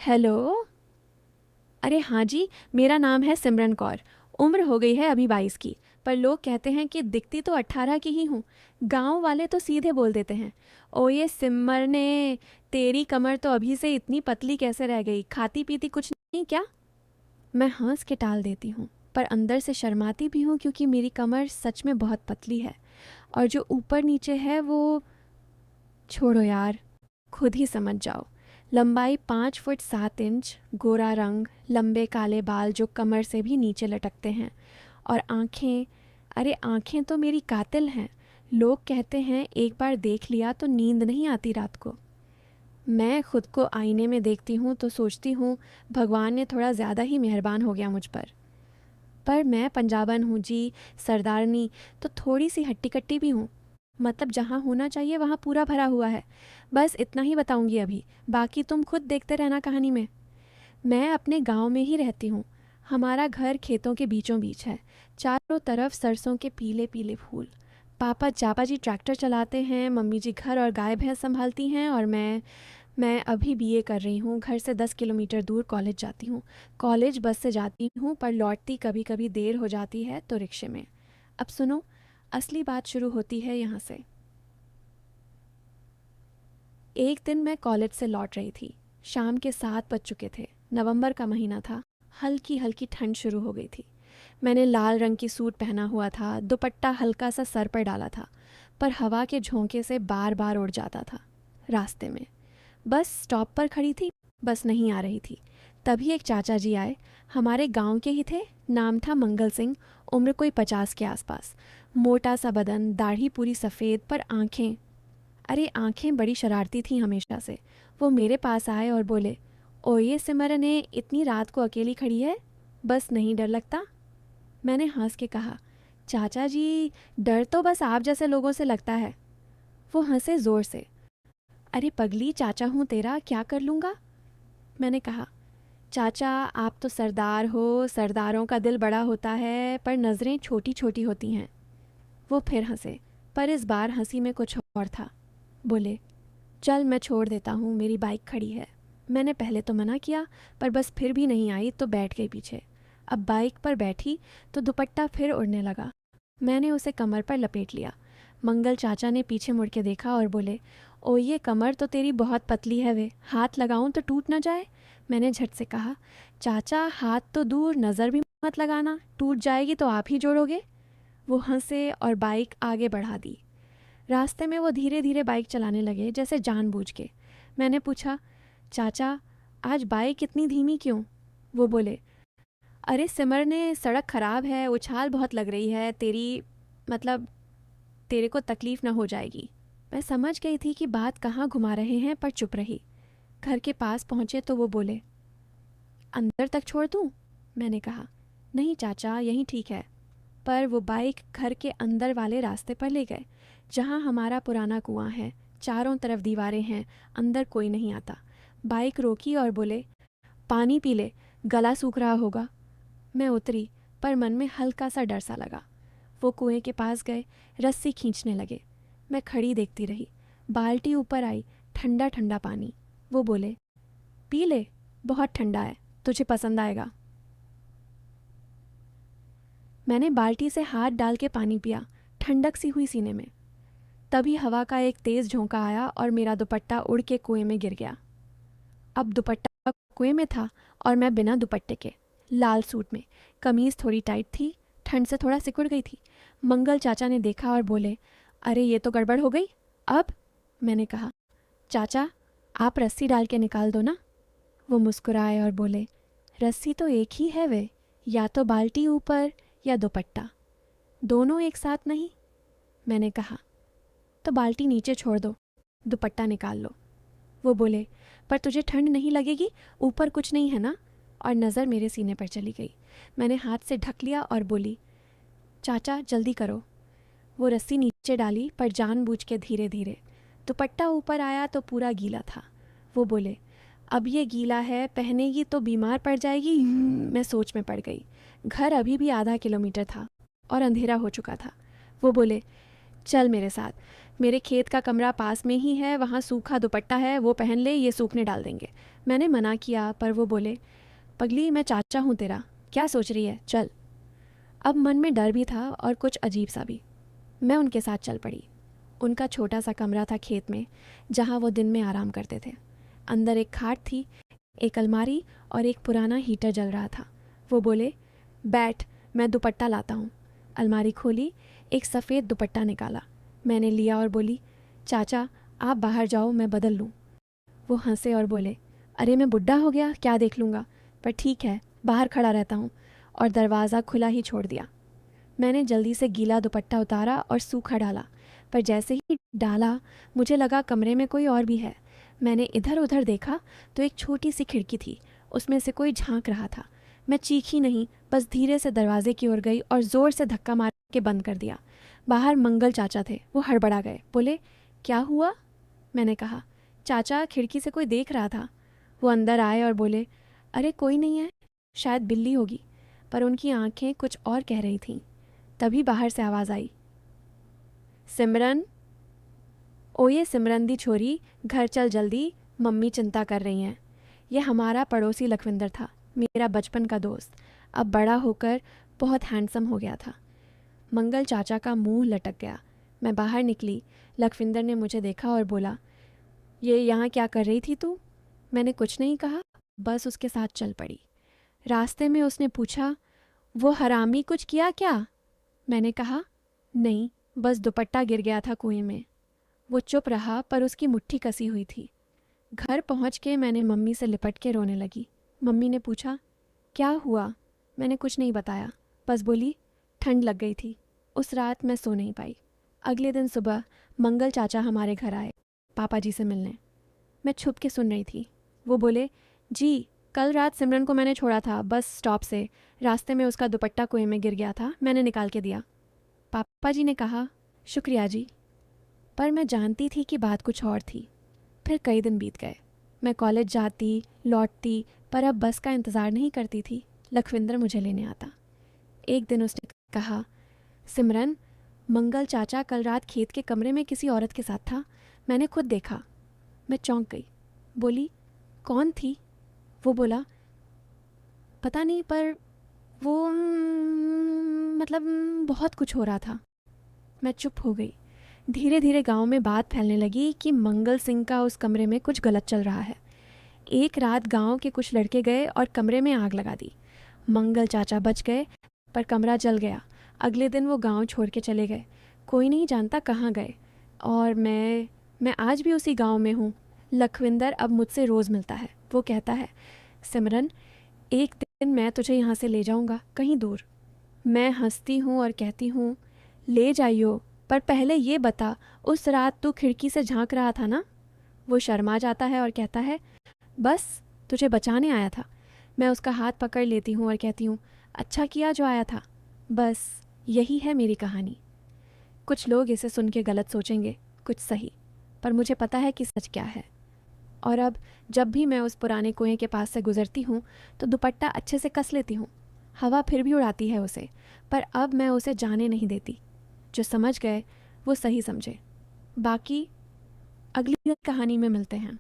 Hello. अरे हाँ जी, मेरा नाम है सिमरन कौर। उम्र हो गई है अभी 22 की। पर लोग कहते हैं कि दिखती तो 18 की ही हूँ। गांव वाले तो सीधे बोल देते हैं, ओ ये सिमर ने, तेरी कमर तो अभी से इतनी पतली कैसे रह गई, खाती पीती कुछ नहीं क्या? मैं हंस के टाल देती हूँ, पर अंदर से शर्माती भी हूँ क्योंकि मेरी कमर सच में बहुत पतली है। और जो ऊपर नीचे है वो छोड़ो यार, खुद ही समझ जाओ। लंबाई 5 फुट 7 इंच, गोरा रंग, लंबे काले बाल जो कमर से भी नीचे लटकते हैं। और आंखें, अरे आंखें तो मेरी कातिल हैं। लोग कहते हैं एक बार देख लिया तो नींद नहीं आती रात को। मैं खुद को आईने में देखती हूँ तो सोचती हूँ भगवान ने थोड़ा ज़्यादा ही मेहरबान हो गया मुझ पर मैं पंजाबन हूँ जी, सरदारनी, तो थोड़ी सी हट्टी कट्टी भी हूँ। मतलब जहाँ होना चाहिए वहाँ पूरा भरा हुआ है। बस इतना ही बताऊंगी अभी, बाकी तुम खुद देखते रहना कहानी में। मैं अपने गांव में ही रहती हूँ। हमारा घर खेतों के बीचों बीच है। चारों तरफ सरसों के पीले पीले फूल। जापा जी ट्रैक्टर चलाते हैं, मम्मी जी घर और गाय भैंस संभालती हैं, और मैं अभी बीए कर रही हूँ। घर से 10 किलोमीटर दूर कॉलेज जाती हूँ। कॉलेज बस से जाती हूँ, पर लौटती कभी कभी देर हो जाती है तो रिक्शे में। अब सुनो, असली बात शुरू होती है यहाँ से। एक दिन मैं कॉलेज से लौट रही थी। शाम के 7 बज चुके थे। नवंबर का महीना था। हल्की हल्की ठंड शुरू हो गई थी। मैंने लाल रंग की सूट पहना हुआ था, दुपट्टा हल्का सा सर पर डाला था, पर हवा के झोंके से बार बार उड़ जाता था। रास्ते में बस स्टॉप पर खड़ी थी। बस नहीं आ रही थी। तभी एक चाचा जी आए। हमारे गांव के ही थे। नाम था मंगल सिंह। उम्र कोई 50 के आसपास। मोटा सा बदन, दाढ़ी पूरी सफ़ेद, पर आंखें, अरे आंखें बड़ी शरारती थीं हमेशा से। वो मेरे पास आए और बोले, ओए सिमरन, इतनी रात को अकेली खड़ी है, बस नहीं डर लगता? मैंने हंस के कहा, चाचा जी, डर तो बस आप जैसे लोगों से लगता है। वो हंसे ज़ोर से। अरे पगली, चाचा हूँ तेरा, क्या कर लूँगा? मैंने कहा, चाचा आप तो सरदार हो, सरदारों का दिल बड़ा होता है, पर नज़रें छोटी छोटी होती हैं। वो फिर हंसे, पर इस बार हंसी में कुछ और था। बोले, चल मैं छोड़ देता हूँ, मेरी बाइक खड़ी है। मैंने पहले तो मना किया, पर बस फिर भी नहीं आई तो बैठ गई पीछे। अब बाइक पर बैठी तो दुपट्टा फिर उड़ने लगा। मैंने उसे कमर पर लपेट लिया। मंगल चाचा ने पीछे मुड़ के देखा और बोले, ओ ये कमर तो तेरी बहुत पतली है, वे हाथ लगाऊं तो टूट ना जाए? मैंने झट से कहा, चाचा हाथ तो दूर, नज़र भी मत लगाना, टूट जाएगी तो आप ही जोड़ोगे। वो हंसे और बाइक आगे बढ़ा दी। रास्ते में वो धीरे धीरे बाइक चलाने लगे, जैसे जानबूझ के। मैंने पूछा, चाचा आज बाइक इतनी धीमी क्यों? वो बोले, अरे सिमर ने, सड़क ख़राब है, उछाल बहुत लग रही है, तेरी मतलब तेरे को तकलीफ़ ना हो जाएगी। मैं समझ गई थी कि बात कहाँ घुमा रहे हैं, पर चुप रही। घर के पास पहुँचे तो वो बोले, अंदर तक छोड़ दूँ? मैंने कहा, नहीं चाचा, यहीं ठीक है। पर वो बाइक घर के अंदर वाले रास्ते पर ले गए, जहाँ हमारा पुराना कुआं है। चारों तरफ दीवारें हैं, अंदर कोई नहीं आता। बाइक रोकी और बोले, पानी पी ले, गला सूख रहा होगा। मैं उतरी, पर मन में हल्का सा डर सा लगा। वो कुएं के पास गए, रस्सी खींचने लगे। मैं खड़ी देखती रही। बाल्टी ऊपर आई, ठंडा ठंडा पानी। वो बोले, पी ले, बहुत ठंडा है, तुझे पसंद आएगा। मैंने बाल्टी से हाथ डाल के पानी पिया। ठंडक सी हुई सीने में। तभी हवा का एक तेज़ झोंका आया और मेरा दुपट्टा उड़ के कुएं में गिर गया। अब दुपट्टा कुएं में था और मैं बिना दुपट्टे के, लाल सूट में। कमीज़ थोड़ी टाइट थी, ठंड से थोड़ा सिकुड़ गई थी। मंगल चाचा ने देखा और बोले, अरे ये तो गड़बड़ हो गई। अब? मैंने कहा, चाचा आप रस्सी डाल के निकाल दो ना। वो मुस्कुराए और बोले, रस्सी तो एक ही है वे, या तो बाल्टी ऊपर या दुपट्टा, दोनों एक साथ नहीं। मैंने कहा, तो बाल्टी नीचे छोड़ दो, दुपट्टा निकाल लो। वो बोले, पर तुझे ठंड नहीं लगेगी, ऊपर कुछ नहीं है ना? और नज़र मेरे सीने पर चली गई। मैंने हाथ से ढक लिया और बोली, चाचा जल्दी करो। वो रस्सी नीचे डाली, पर जानबूझ के धीरे धीरे। दुपट्टा ऊपर आया तो पूरा गीला था। वो बोले, अब ये गीला है, पहनेगी तो बीमार पड़ जाएगी। मैं सोच में पड़ गई। घर अभी भी आधा किलोमीटर था और अंधेरा हो चुका था। वो बोले, चल मेरे साथ, मेरे खेत का कमरा पास में ही है, वहाँ सूखा दुपट्टा है, वो पहन ले, ये सूखने डाल देंगे। मैंने मना किया पर वो बोले, पगली मैं चाचा हूँ तेरा, क्या सोच रही है, चल। अब मन में डर भी था और कुछ अजीब सा भी। मैं उनके साथ चल पड़ी। उनका छोटा सा कमरा था खेत में, जहाँ वो दिन में आराम करते थे। अंदर एक खाट थी, एक अलमारी और एक पुराना हीटर जल रहा था। वो बोले, बैठ, मैं दुपट्टा लाता हूँ। अलमारी खोली, एक सफ़ेद दुपट्टा निकाला। मैंने लिया और बोली, चाचा आप बाहर जाओ, मैं बदल लूँ। वो हंसे और बोले, अरे मैं बुढ़ा हो गया, क्या देख लूँगा, पर ठीक है, बाहर खड़ा रहता हूँ, और दरवाज़ा खुला ही छोड़ दिया। मैंने जल्दी से गीला दुपट्टा उतारा और सूखा डाला, पर जैसे ही डाला मुझे लगा कमरे में कोई और भी है। मैंने इधर उधर देखा तो एक छोटी सी खिड़की थी, उसमें से कोई झांक रहा था। मैं चीखी नहीं, बस धीरे से दरवाजे की ओर गई और ज़ोर से धक्का मार के बंद कर दिया। बाहर मंगल चाचा थे, वो हड़बड़ा गए, बोले, क्या हुआ? मैंने कहा, चाचा खिड़की से कोई देख रहा था। वो अंदर आए और बोले, अरे कोई नहीं है, शायद बिल्ली होगी, पर उनकी आंखें कुछ और कह रही थीं। तभी बाहर से आवाज़ आई, सिमरन, ओ ये सिमरन दी छोरी, घर चल जल्दी, मम्मी चिंता कर रही हैं। ये हमारा पड़ोसी लखविंदर था, मेरा बचपन का दोस्त, अब बड़ा होकर बहुत हैंडसम हो गया था। मंगल चाचा का मुंह लटक गया। मैं बाहर निकली। लखविंदर ने मुझे देखा और बोला, ये यहाँ क्या कर रही थी तू? मैंने कुछ नहीं कहा, बस उसके साथ चल पड़ी। रास्ते में उसने पूछा, वो हरामी कुछ किया क्या? मैंने कहा, नहीं, बस दुपट्टा गिर गया था कुएं में। वो चुप रहा, पर उसकी मुट्ठी कसी हुई थी। घर पहुंच के मैंने मम्मी से लिपट के रोने लगी। मम्मी ने पूछा, क्या हुआ? मैंने कुछ नहीं बताया, बस बोली, ठंड लग गई थी। उस रात मैं सो नहीं पाई। अगले दिन सुबह मंगल चाचा हमारे घर आए पापा जी से मिलने। मैं छुप के सुन रही थी। वो बोले, जी कल रात सिमरन को मैंने छोड़ा था बस स्टॉप से, रास्ते में उसका दुपट्टा कुएं में गिर गया था, मैंने निकाल के दिया। पापा जी ने कहा, शुक्रिया जी। पर मैं जानती थी कि बात कुछ और थी। फिर कई दिन बीत गए। मैं कॉलेज जाती लौटती, पर अब बस का इंतज़ार नहीं करती थी। लखविंदर मुझे लेने आता। एक दिन उसने कहा, सिमरन, मंगल चाचा कल रात खेत के कमरे में किसी औरत के साथ था, मैंने खुद देखा। मैं चौंक गई। बोली, कौन थी? वो बोला, पता नहीं, पर वो मतलब बहुत कुछ हो रहा था। मैं चुप हो गई। धीरे धीरे गांव में बात फैलने लगी कि मंगल सिंह का उस कमरे में कुछ गलत चल रहा है। एक रात गांव के कुछ लड़के गए और कमरे में आग लगा दी। मंगल चाचा बच गए, पर कमरा जल गया। अगले दिन वो गांव छोड़ के चले गए, कोई नहीं जानता कहाँ गए। और मैं आज भी उसी गांव में हूँ। लखविंदर अब मुझसे रोज़ मिलता है। वो कहता है, सिमरन, एक दिन मैं तुझे यहाँ से ले जाऊँगा कहीं दूर। मैं हंसती हूँ और कहती हूँ, ले जाइयो, पर पहले ये बता, उस रात तू खिड़की से झांक रहा था ना? वो शर्मा जाता है और कहता है, बस तुझे बचाने आया था। मैं उसका हाथ पकड़ लेती हूँ और कहती हूँ, अच्छा किया जो आया था। बस यही है मेरी कहानी। कुछ लोग इसे सुन के गलत सोचेंगे, कुछ सही, पर मुझे पता है कि सच क्या है। और अब जब भी मैं उस पुराने कुएं के पास से गुजरती हूँ तो दुपट्टा अच्छे से कस लेती हूँ। हवा फिर भी उड़ाती है उसे, पर अब मैं उसे जाने नहीं देती। जो समझ गए वो सही समझे। बाकी अगली कहानी में मिलते हैं।